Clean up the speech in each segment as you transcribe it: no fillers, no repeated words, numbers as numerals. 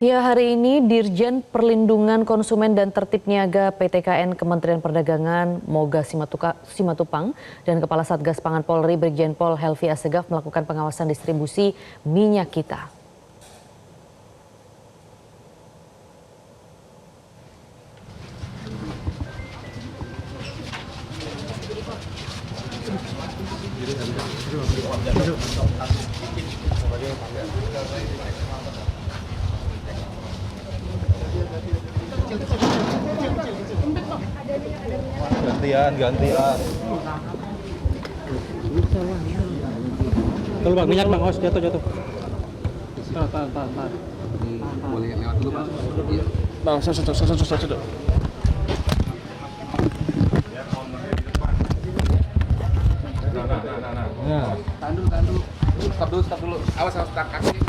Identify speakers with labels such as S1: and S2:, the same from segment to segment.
S1: Ya, hari ini Dirjen Perlindungan Konsumen dan Tertib Niaga PTKN Kementerian Perdagangan Moga Simatupang dan Kepala Satgas Pangan Polri Brigjen Pol Helvi Assegaf melakukan pengawasan distribusi minyak kita.
S2: Gantian.
S3: Tuh bang, minyak bang, awas jatuh. Tahan.
S2: Boleh lewat dulu Pak. Iya.
S3: Bang, satu.
S2: Nah. Tahan dulu. Stop dulu. Awas tak kaki.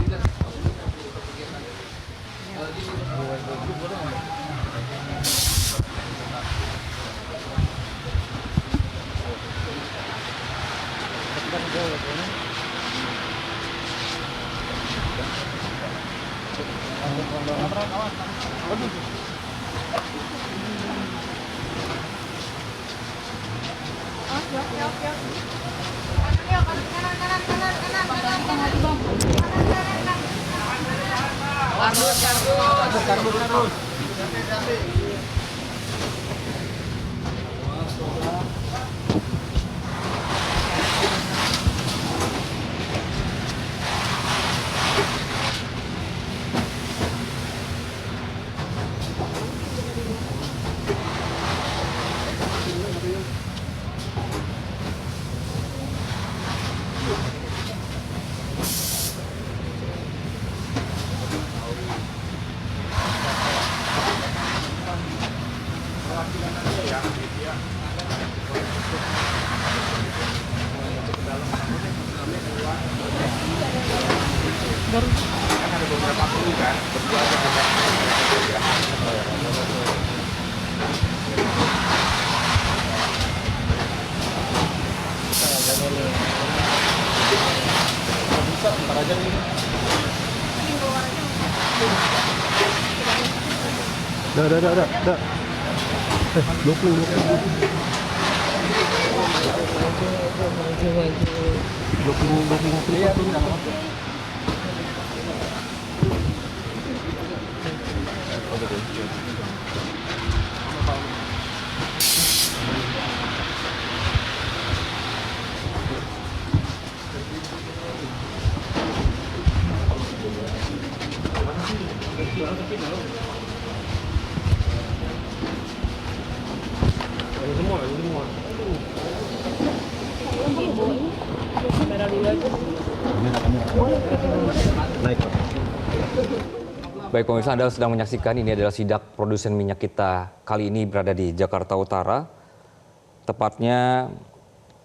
S2: Kardus. Ada beberapa kru kan, berdua aja kita. Bisa, ntar aja nih.
S3: Dah. 20. Semua. Naik.
S4: Baik pemirsa, Anda sedang menyaksikan ini adalah sidak produsen minyak kita kali ini berada di Jakarta Utara. Tepatnya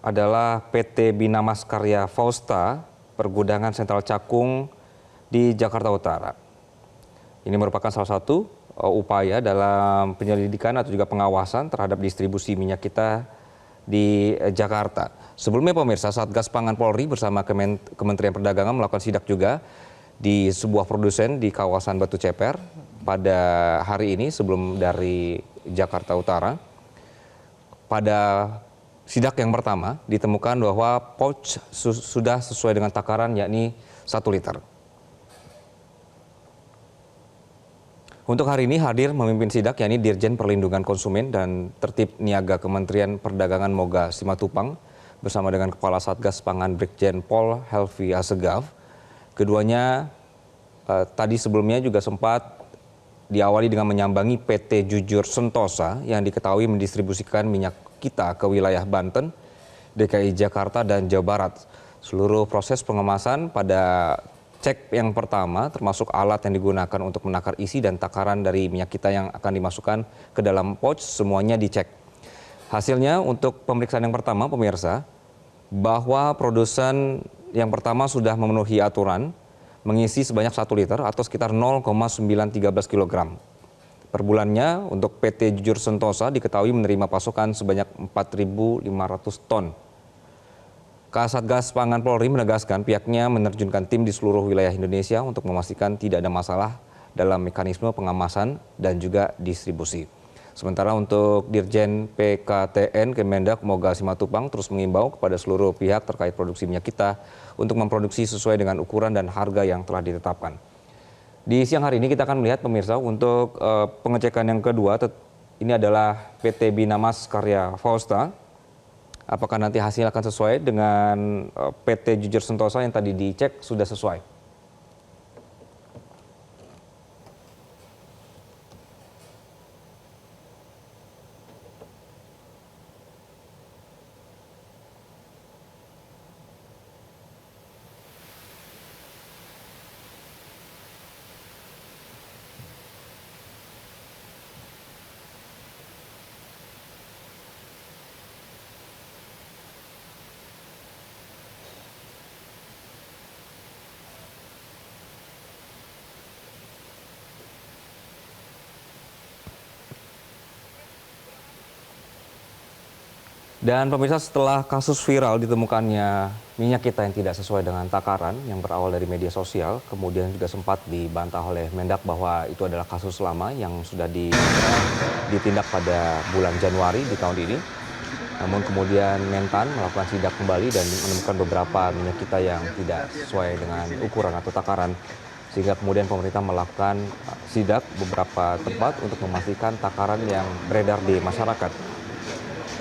S4: adalah PT Bina Maskarya Fausta, Pergudangan Sentral Cakung di Jakarta Utara. Ini merupakan salah satu upaya dalam penyelidikan atau juga pengawasan terhadap distribusi minyak kita di Jakarta. Sebelumnya pemirsa, Satgas Pangan Polri bersama Kementerian Perdagangan melakukan sidak juga di sebuah produsen di kawasan Batu Ceper pada hari ini sebelum dari Jakarta Utara. Pada sidak yang pertama ditemukan bahwa pouch sudah sesuai dengan takaran yakni 1 liter. Untuk hari ini hadir memimpin sidak yakni Dirjen Perlindungan Konsumen dan Tertib Niaga Kementerian Perdagangan Moga Simatupang bersama dengan Kepala Satgas Pangan Brigjen Pol Helvi Assegaf. Keduanya tadi sebelumnya juga sempat diawali dengan menyambangi PT Jujur Sentosa yang diketahui mendistribusikan minyak kita ke wilayah Banten, DKI Jakarta, dan Jawa Barat. Seluruh proses pengemasan pada cek yang pertama termasuk alat yang digunakan untuk menakar isi dan takaran dari minyak kita yang akan dimasukkan ke dalam pouch semuanya dicek. Hasilnya untuk pemeriksaan yang pertama pemirsa, bahwa produsen yang pertama sudah memenuhi aturan mengisi sebanyak 1 liter atau sekitar 0,913 kg. Per bulannya untuk PT Jujur Sentosa diketahui menerima pasokan sebanyak 4.500 ton. Kasatgas Pangan Polri menegaskan pihaknya menerjunkan tim di seluruh wilayah Indonesia untuk memastikan tidak ada masalah dalam mekanisme pengemasan dan juga distribusi. Sementara untuk Dirjen PKTN Kemendak Moga Simatupang terus mengimbau kepada seluruh pihak terkait produksi minyak kita untuk memproduksi sesuai dengan ukuran dan harga yang telah ditetapkan. Di siang hari ini kita akan melihat pemirsa untuk pengecekan yang kedua, ini adalah PT Binamas Karya Fausta. Apakah nanti hasil akan sesuai dengan PT Jujur Sentosa yang tadi dicek sudah sesuai? Dan pemirsa, setelah kasus viral ditemukannya minyak kita yang tidak sesuai dengan takaran yang berawal dari media sosial, kemudian juga sempat dibantah oleh Mendak bahwa itu adalah kasus lama yang sudah ditindak pada bulan Januari di tahun ini. Namun kemudian Mentan melakukan sidak kembali dan menemukan beberapa minyak kita yang tidak sesuai dengan ukuran atau takaran. Sehingga kemudian pemerintah melakukan sidak beberapa tempat untuk memastikan takaran yang beredar di masyarakat.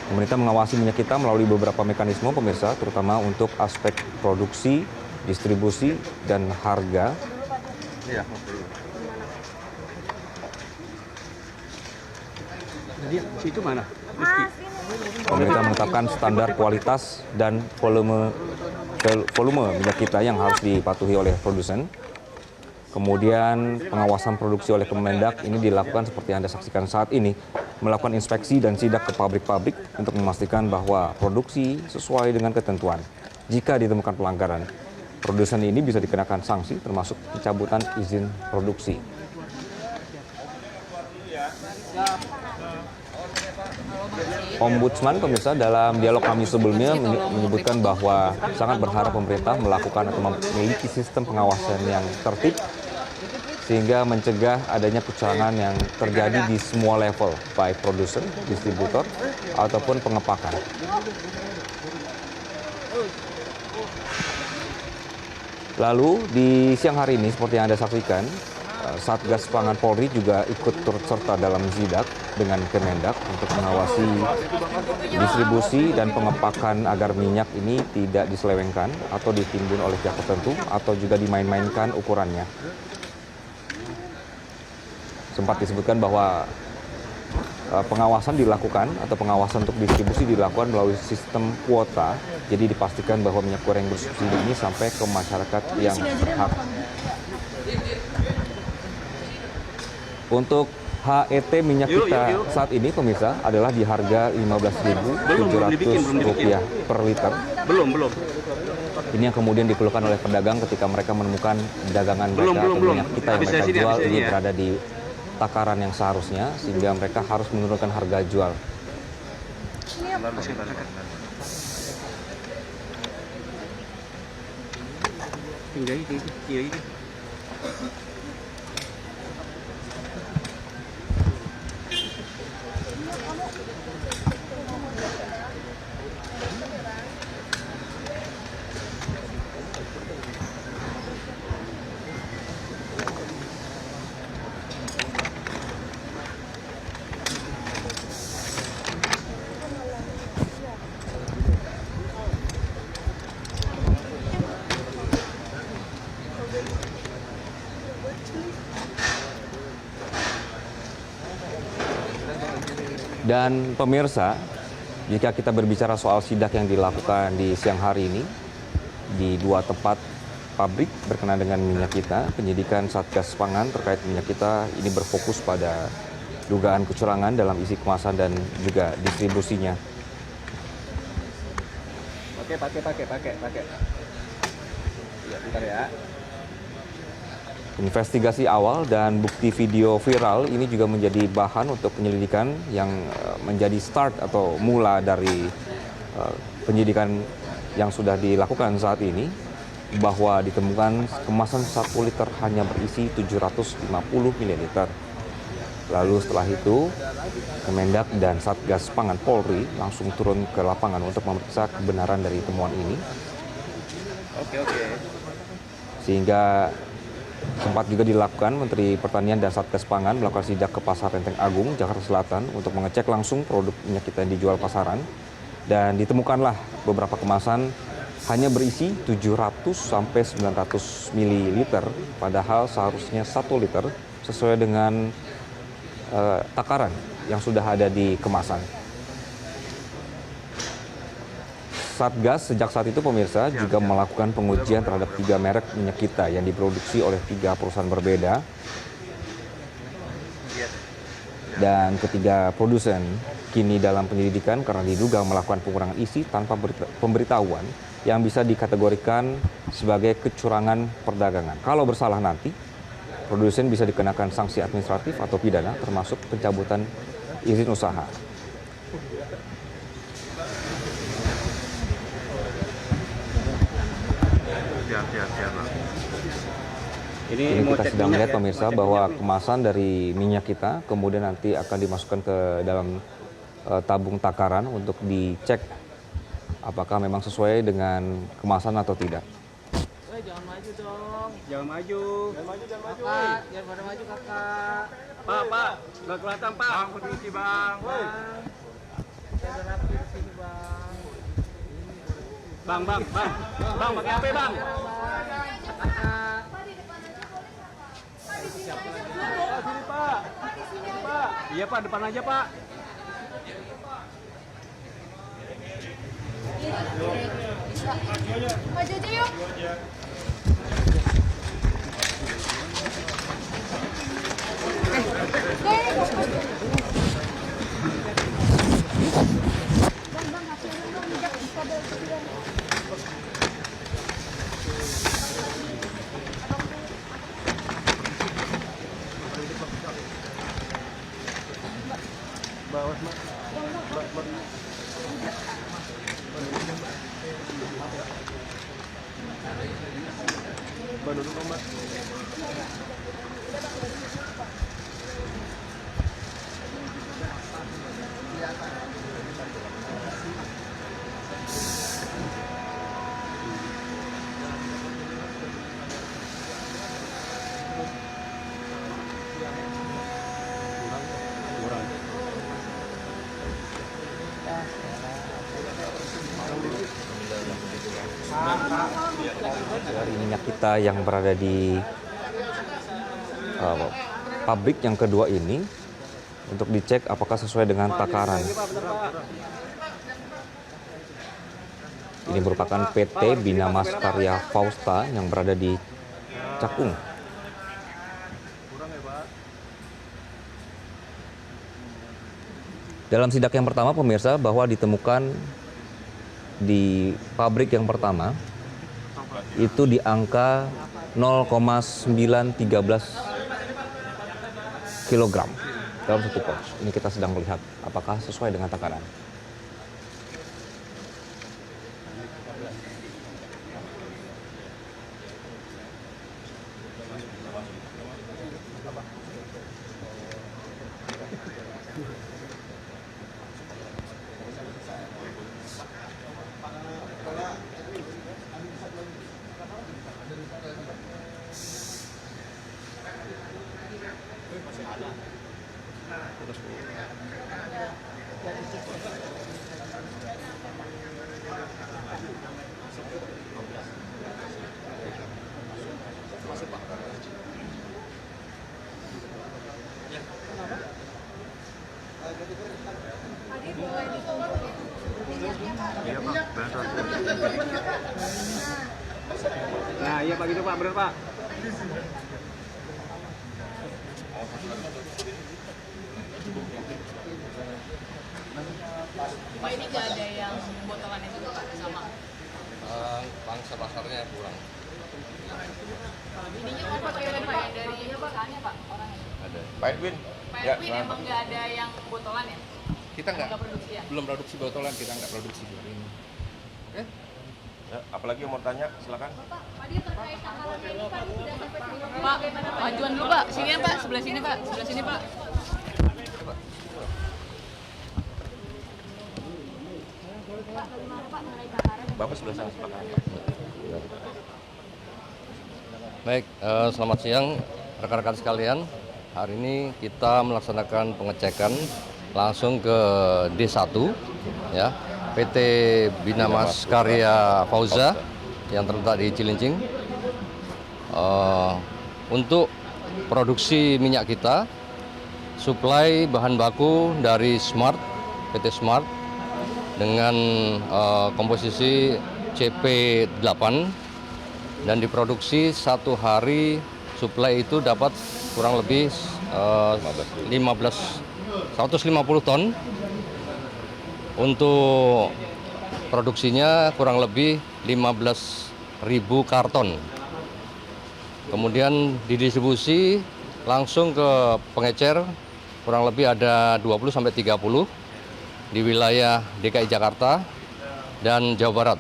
S4: Pemerintah mengawasi minyak kita melalui beberapa mekanisme pemirsa, terutama untuk aspek produksi, distribusi, dan harga.
S3: Iya. Jadi situ mana?
S4: Pemerintah menetapkan standar kualitas dan volume minyak kita yang harus dipatuhi oleh produsen. Kemudian pengawasan produksi oleh Kemendak ini dilakukan seperti yang Anda saksikan saat ini, melakukan inspeksi dan sidak ke pabrik-pabrik untuk memastikan bahwa produksi sesuai dengan ketentuan. Jika ditemukan pelanggaran, produsen ini bisa dikenakan sanksi termasuk pencabutan izin produksi. Ombudsman pemirsa dalam dialog kami sebelumnya menyebutkan bahwa sangat berharap pemerintah melakukan atau memiliki sistem pengawasan yang tertib sehingga mencegah adanya kecurangan yang terjadi di semua level, baik produsen, distributor, ataupun pengepakan. Lalu di siang hari ini seperti yang Anda saksikan, Satgas Pangan Polri juga ikut turut serta dalam sidak dengan Kemendak untuk mengawasi distribusi dan pengepakan agar minyak ini tidak diselewengkan atau ditimbun oleh pihak tertentu atau juga dimain-mainkan ukurannya. Sempat disebutkan bahwa pengawasan dilakukan atau pengawasan untuk distribusi dilakukan melalui sistem kuota. Jadi dipastikan bahwa minyak goreng bersubsidi ini sampai ke masyarakat yang berhak. Untuk HET minyak kita saat ini pemirsa adalah di harga Rp15.700 per liter. Belum. Ini yang kemudian dikeluhkan oleh pedagang ketika mereka menemukan dagangan mereka atau minyak kita yang mereka jual ini berada di takaran yang seharusnya, sehingga mereka harus menurunkan harga jual. Dan pemirsa, jika kita berbicara soal sidak yang dilakukan di siang hari ini di dua tempat pabrik berkenaan dengan minyak kita, penyidikan Satgas Pangan terkait minyak kita ini berfokus pada dugaan kecurangan dalam isi kemasan dan juga distribusinya.
S2: Pakai. Ya, bentar ya.
S4: Investigasi awal dan bukti video viral ini juga menjadi bahan untuk penyelidikan yang menjadi start atau mula dari penyidikan yang sudah dilakukan saat ini. bahwa ditemukan kemasan 1 liter hanya berisi 750 ml. Lalu setelah itu, Kemendak dan Satgas Pangan Polri langsung turun ke lapangan untuk memeriksa kebenaran dari temuan ini. Sehingga sempat juga dilakukan Menteri Pertanian dan Satgas Pangan melakukan sidak ke Pasar Lenteng Agung, Jakarta Selatan untuk mengecek langsung produk minyak kita yang dijual pasaran. Dan ditemukanlah beberapa kemasan hanya berisi 700 sampai 900 ml, padahal seharusnya 1 liter sesuai dengan takaran yang sudah ada di kemasan. Satgas sejak saat itu pemirsa juga melakukan pengujian terhadap 3 merek minyak kita yang diproduksi oleh 3 perusahaan berbeda. Dan ketiga produsen kini dalam penyelidikan karena diduga melakukan pengurangan isi tanpa pemberitahuan yang bisa dikategorikan sebagai kecurangan perdagangan. Kalau bersalah nanti, produsen bisa dikenakan sanksi administratif atau pidana termasuk pencabutan izin usaha. Ini kita sedang melihat pemirsa bahwa kemasan dari minyak kita kemudian nanti akan dimasukkan ke dalam tabung takaran untuk dicek apakah memang sesuai dengan kemasan atau tidak.
S2: Jangan maju dong.
S3: Jangan maju.
S2: Kakak, jangan pada maju kakak.
S3: Pak, nggak kelihatan Pak. Bang, permisi Bang.
S2: Jangan rapi di sini bang.
S3: Bang, pakai HP Bang. Sini Pak. Iya Pak, depan aja Pak.
S5: Maju aja yuk.
S4: Dari minyak kita yang berada di pabrik yang kedua ini untuk dicek apakah sesuai dengan takaran. Ini merupakan PT Bina Mas Karya Fausta yang berada di Cakung. Dalam sidak yang pertama pemirsa bahwa ditemukan di pabrik yang pertama itu di angka 0,913 kg dalam 1 pouch. Ini kita sedang melihat apakah sesuai dengan takaran.
S3: Nah, iya Pak gitu Pak, benar Pak.
S5: Pak ini nggak ada yang botolannya juga Pak sama.
S2: Pangsa pasarnya kurang.
S5: Ininya mau pakai Pak yang dari perusahaannya Pak orangnya.
S2: Ada. Pak Edwin.
S5: Pak Edwin emang nggak ada yang botolan ya?
S2: Kita nggak
S5: Produksi ya?
S2: belum produksi botolan, kita nggak produksi hari ini. Oke?
S6: Ya, apalagi yang mau tanya, silakan.
S5: Pak, majuan dulu Pak. Sini ya Pak, sebelah sini Pak. Sebelah sini Pak.
S6: Bapak sebelah sana, silakan.
S7: Baik, selamat siang rekan-rekan sekalian. Hari ini kita melaksanakan pengecekan langsung ke D1 ya, PT Bina Mas Karya Fauza yang terletak di Cilincing. Untuk produksi minyak kita, suplai bahan baku dari Smart, PT Smart dengan komposisi CP8 dan diproduksi satu hari suplai itu dapat kurang lebih 150 ton. Untuk produksinya kurang lebih 15.000 karton. Kemudian didistribusi langsung ke pengecer kurang lebih ada 20-30 di wilayah DKI Jakarta dan Jawa Barat.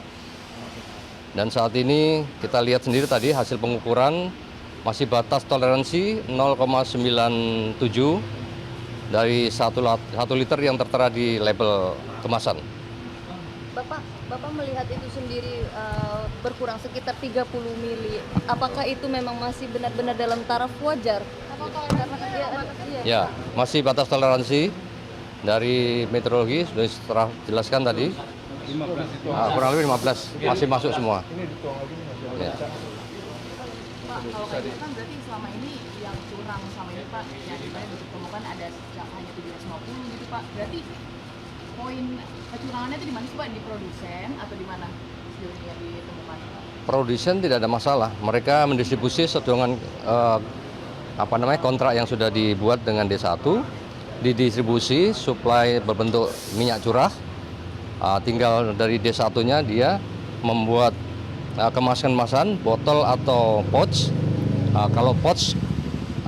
S7: Dan saat ini kita lihat sendiri tadi hasil pengukuran masih batas toleransi 0,97 dari 1 liter yang tertera di label kemasan.
S8: Bapak melihat itu sendiri berkurang sekitar 30 mili. Apakah itu memang masih benar-benar dalam taraf wajar?
S7: Ya, masih batas toleransi dari meteorologi sudah jelaskan tadi. Kurang lebih 15 masih masuk semua. Ya.
S5: Pak, kalau kayak gitu kan berarti selama ini yang curang sama ini Pak, yang dimana ditemukan ada hanya 750 gitu Pak. Berarti poin kecurangannya itu di mana sih Pak? Di produsen atau di mana sejauh ini yang ditemukan?
S7: Produsen tidak ada masalah. Mereka mendistribusi sesuai dengan kontrak yang sudah dibuat dengan D1, didistribusi suplai berbentuk minyak curah. Tinggal dari D1-nya dia membuat kemasan botol atau pouch. Kalau pouch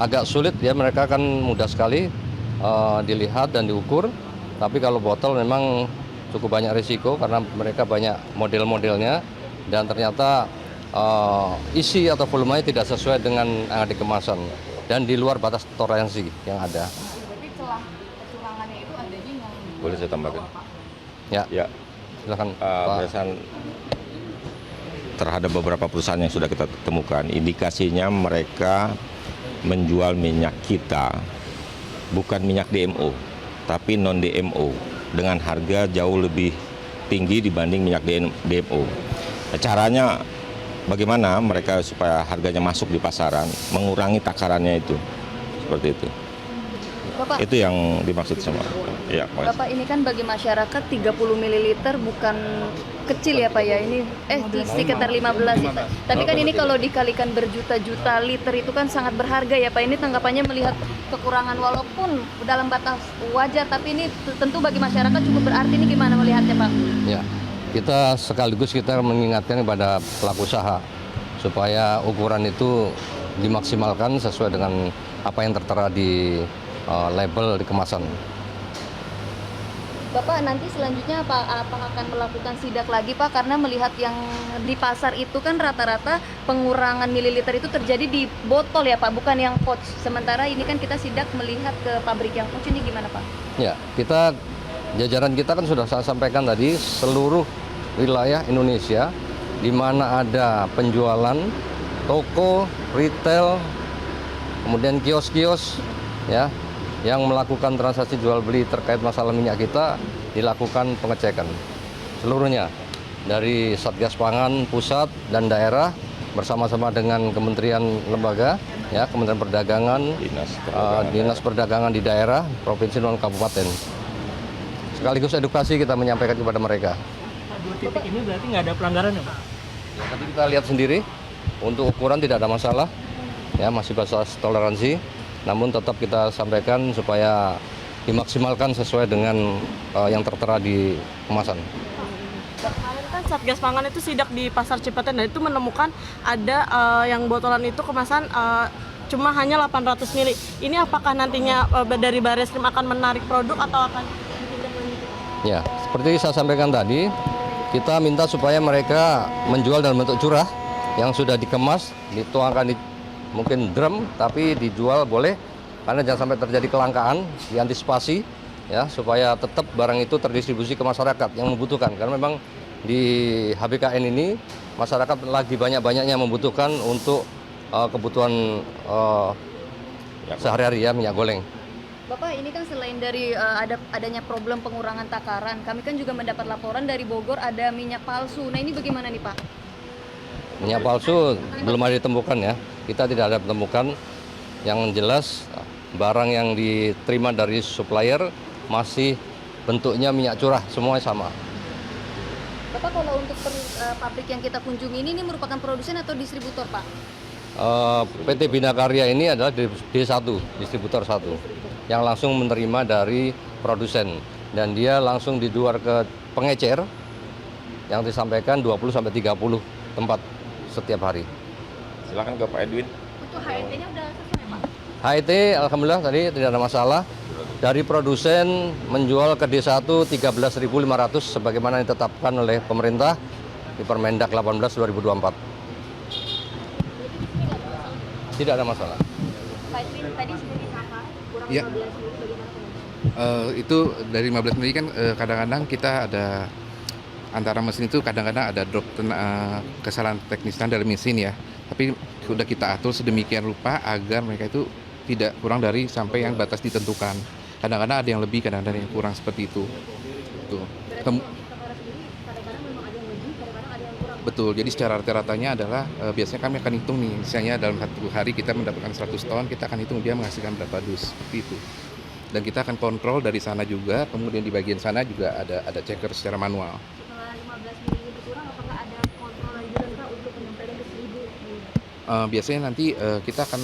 S7: agak sulit ya, mereka kan mudah sekali dilihat dan diukur. Tapi kalau botol memang cukup banyak risiko karena mereka banyak model-modelnya dan ternyata isi atau volumenya tidak sesuai dengan yang ada di kemasan dan di luar batas toleransi yang ada.
S5: Berarti celah kecurangannya itu adanya yang
S6: Boleh saya tambahkan?
S7: Ya, silakan.
S6: Berdasarkan terhadap beberapa perusahaan yang sudah kita temukan, indikasinya mereka menjual minyak kita bukan minyak DMO, tapi non DMO dengan harga jauh lebih tinggi dibanding minyak DMO. Caranya bagaimana mereka supaya harganya masuk di pasaran, mengurangi takarannya itu, seperti itu.
S8: Bapak,
S6: Itu yang dimaksud sama. Ya,
S8: Bapak ini kan bagi masyarakat 30 ml bukan kecil ya Pak ya, ini di sekitar 15 ya. Tapi kan ini kalau dikalikan berjuta-juta liter itu kan sangat berharga ya Pak. Ini tanggapannya melihat kekurangan walaupun dalam batas wajar, tapi ini tentu bagi masyarakat cukup berarti. Ini gimana melihatnya Pak?
S7: Ya, kita sekaligus kita mengingatkan kepada pelaku usaha supaya ukuran itu dimaksimalkan sesuai dengan apa yang tertera di label di kemasan.
S8: Bapak nanti selanjutnya apa akan melakukan sidak lagi Pak? Karena melihat yang di pasar itu kan rata-rata pengurangan mililiter itu terjadi di botol ya Pak, bukan yang pouch. Sementara ini kan kita sidak melihat ke pabrik yang pouch, ini gimana Pak?
S7: Ya, jajaran kita kan sudah saya sampaikan tadi, seluruh wilayah Indonesia di mana ada penjualan toko, retail, kemudian kios-kios ya yang melakukan transaksi jual beli terkait masalah minyak kita, dilakukan pengecekan seluruhnya dari Satgas Pangan pusat dan daerah bersama-sama dengan kementerian lembaga ya, Kementerian Perdagangan, Dinas Perdagangan di daerah, provinsi dan kabupaten. Sekaligus edukasi kita menyampaikan kepada mereka.
S3: Dua titik ini berarti nggak ada pelanggaran ya Pak?
S7: Ya, tadi kita lihat sendiri untuk ukuran tidak ada masalah ya, masih batas toleransi. Namun tetap kita sampaikan supaya dimaksimalkan sesuai dengan yang tertera di kemasan.
S9: Kemarin kan Satgas Pangan itu sidak di Pasar Cipaten dan itu menemukan ada yang botolan itu kemasan cuma hanya 800 ml. Ini apakah nantinya dari Barreskrim akan menarik produk atau akan ditindaklanjuti?
S7: Ya, seperti saya sampaikan tadi, Kita minta supaya mereka menjual dalam bentuk curah yang sudah dikemas, dituangkan di mungkin drum, tapi dijual boleh, karena jangan sampai terjadi kelangkaan, diantisipasi ya, supaya tetap barang itu terdistribusi ke masyarakat yang membutuhkan. Karena memang di HBKN ini masyarakat lagi banyak-banyaknya membutuhkan untuk kebutuhan sehari-hari ya, minyak goreng.
S8: Bapak, ini kan selain dari adanya problem pengurangan takaran, kami kan juga mendapat laporan dari Bogor ada minyak palsu. Nah, ini bagaimana nih, Pak?
S7: Minyak palsu belum ada ditemukan ya. Kita tidak ada ditemukan. Yang jelas barang yang diterima dari supplier masih bentuknya minyak curah, semuanya sama.
S8: Bapak, kalau untuk pabrik yang kita kunjungi ini merupakan produsen atau distributor, Pak?
S7: PT Bina Karya ini adalah D1, distributor 1, yang langsung menerima dari produsen. Dan dia langsung dijual ke pengecer yang disampaikan 20-30 tempat setiap hari.
S6: Silakan ke Pak Edwin.
S5: Untuk HET-nya udah selesai, Pak?
S7: HET alhamdulillah tadi tidak ada masalah. Dari produsen menjual ke D1 13.500 sebagaimana ditetapkan oleh pemerintah di Permendak 18 2024. Tidak ada masalah.
S8: Pak Edwin, tadi sudah ditangkap kurang
S2: Ya.
S8: 15 menit, bagaimana?
S2: Itu dari 15 menit kan kadang-kadang kita ada antara mesin itu kadang-kadang ada drop kesalahan teknisan dalam mesin ya. Tapi sudah kita atur sedemikian rupa agar mereka itu tidak kurang dari sampai yang batas ditentukan. Kadang-kadang ada yang lebih, kadang-kadang yang kurang seperti itu. Tuh. Betul, jadi secara rata-ratanya adalah biasanya kami akan hitung nih, misalnya dalam 1 hari kita mendapatkan 100 ton, kita akan hitung dia menghasilkan berapa dus, seperti itu. Dan kita akan kontrol dari sana juga, kemudian di bagian sana juga ada checker secara manual.
S8: Setelah 15 menit berkurang, apakah ada kontrol lanjutan, Pak, untuk penyampaian ke 1000?
S2: Biasanya nanti kita akan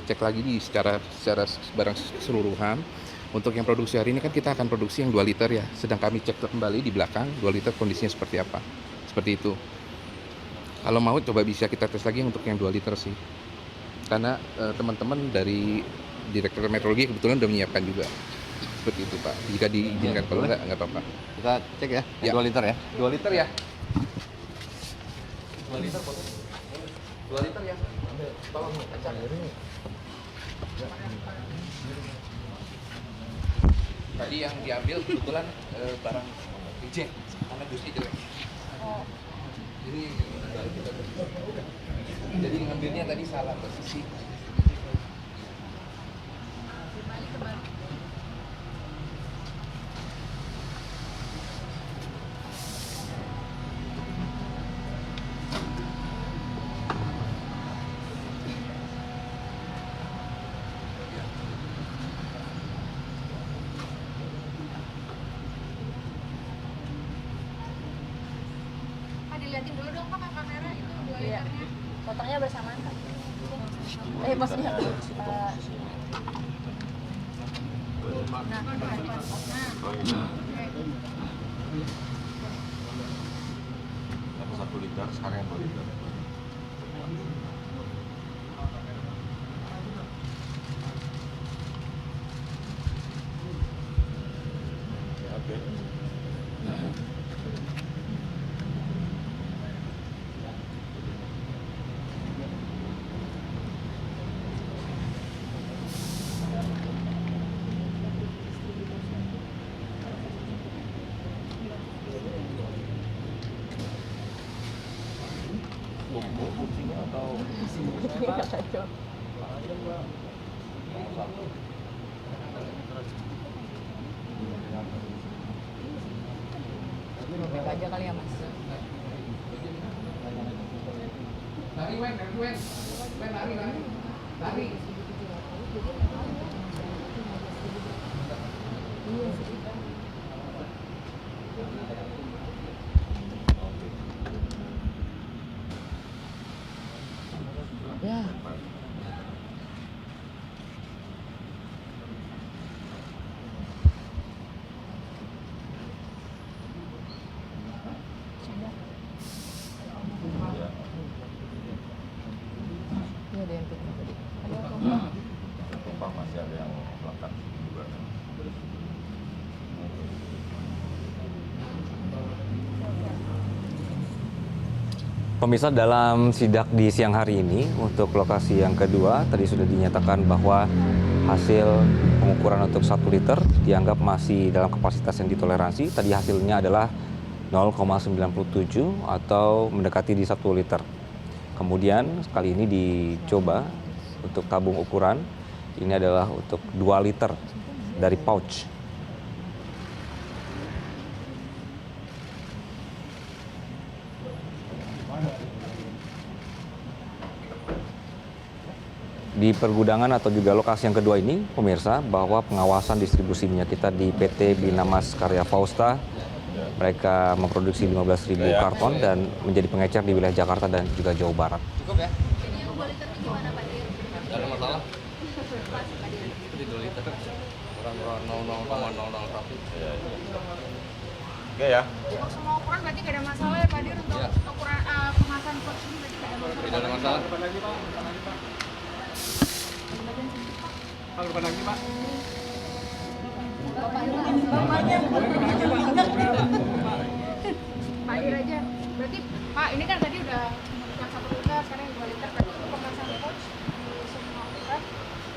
S2: cek lagi secara barang keseluruhan. Untuk yang produksi hari ini kan kita akan produksi yang 2 liter ya, sedang kami cek kembali di belakang 2 liter kondisinya seperti apa, seperti itu. Kalau mau coba bisa kita tes lagi untuk yang 2 liter sih, karena teman-teman dari Direktur Meteorologi kebetulan udah menyiapkan juga, seperti itu Pak. Jika diizinkan, kalau nggak apa-apa.
S7: Kita cek ya,
S2: Ya.
S7: 2 liter ya.
S2: 2 liter ya. 2 liter, 2 liter ya. Tolong kacang ini. Tadi yang diambil kebetulan barang reject karena dusnya jelek. Ini jadi ngambilnya tadi salah posisi.
S5: Pak, dilihatin dulu dong, Pak, ke kamera itu 2
S8: Iya.
S5: liternya.
S8: Potongnya bersamaan, Pak. Maksudnya
S6: Yang 1 liter, sekarang yang 2 liter. Oke.
S5: Aja kali ya, Mas.
S2: Lari, Wen, lari.
S1: Ya. Iya, DMP.
S4: Pemirsa, dalam sidak di siang hari ini untuk lokasi yang kedua tadi sudah dinyatakan bahwa hasil pengukuran untuk 1 liter dianggap masih dalam kapasitas yang ditoleransi. Tadi hasilnya adalah 0,97 atau mendekati di 1 liter. Kemudian kali ini dicoba untuk tabung ukuran, ini adalah untuk 2 liter dari pouch. Di pergudangan atau juga lokasi yang kedua ini, pemirsa, bahwa pengawasan distribusi minyak kita di PT Binamas Karya Fausta, mereka memproduksi 15.000 karton dan menjadi pengecer di wilayah Jakarta dan juga Jawa Barat.
S7: Cukup ya? Ini yang 2 liter gimana Pak Dir? Tidak ada masalah. Itu 2 liter. Kurang 0,001.
S3: Oke ya.
S5: Untuk semua ukuran berarti nggak ada masalah ya Pak Dir untuk ukuran kemasan pouch ini berarti nggak ada masalah.
S7: Tidak ada masalah.
S3: Pak, depan lagi Pak.
S5: Pak Dir aja. Berarti Pak ini kan tadi udah yang 1 liter, sekarang yang 2 liter. Berarti untuk kemasan pouch di semua ukuran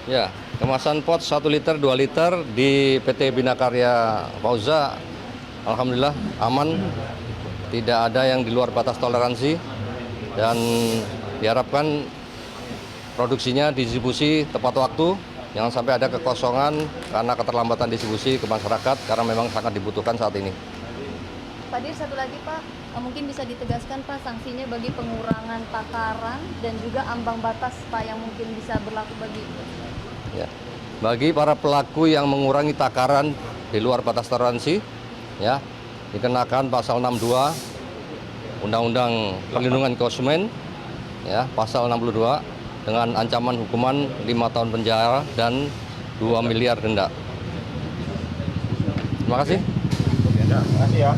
S7: Ya, kemasan pot 1 liter, 2 liter di PT Bina Karya Fausta, alhamdulillah aman, tidak ada yang di luar batas toleransi, dan diharapkan produksinya distribusi tepat waktu, jangan sampai ada kekosongan karena keterlambatan distribusi ke masyarakat, karena memang sangat dibutuhkan saat ini.
S8: Pak Dir, satu lagi Pak, mungkin bisa ditegaskan Pak sanksinya bagi pengurangan takaran dan juga ambang batas Pak yang mungkin bisa berlaku bagi
S7: Ya. Bagi para pelaku yang mengurangi takaran di luar batas toleransi, ya, dikenakan pasal 62 Undang-Undang Perlindungan Konsumen, ya, pasal 62 dengan ancaman hukuman 5 tahun penjara dan 2 miliar denda. Terima kasih.
S3: Ya, makasih ya.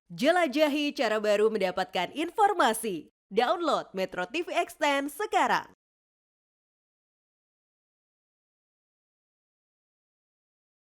S10: Jelajahi cara baru mendapatkan informasi. Download Metro TV Extend sekarang.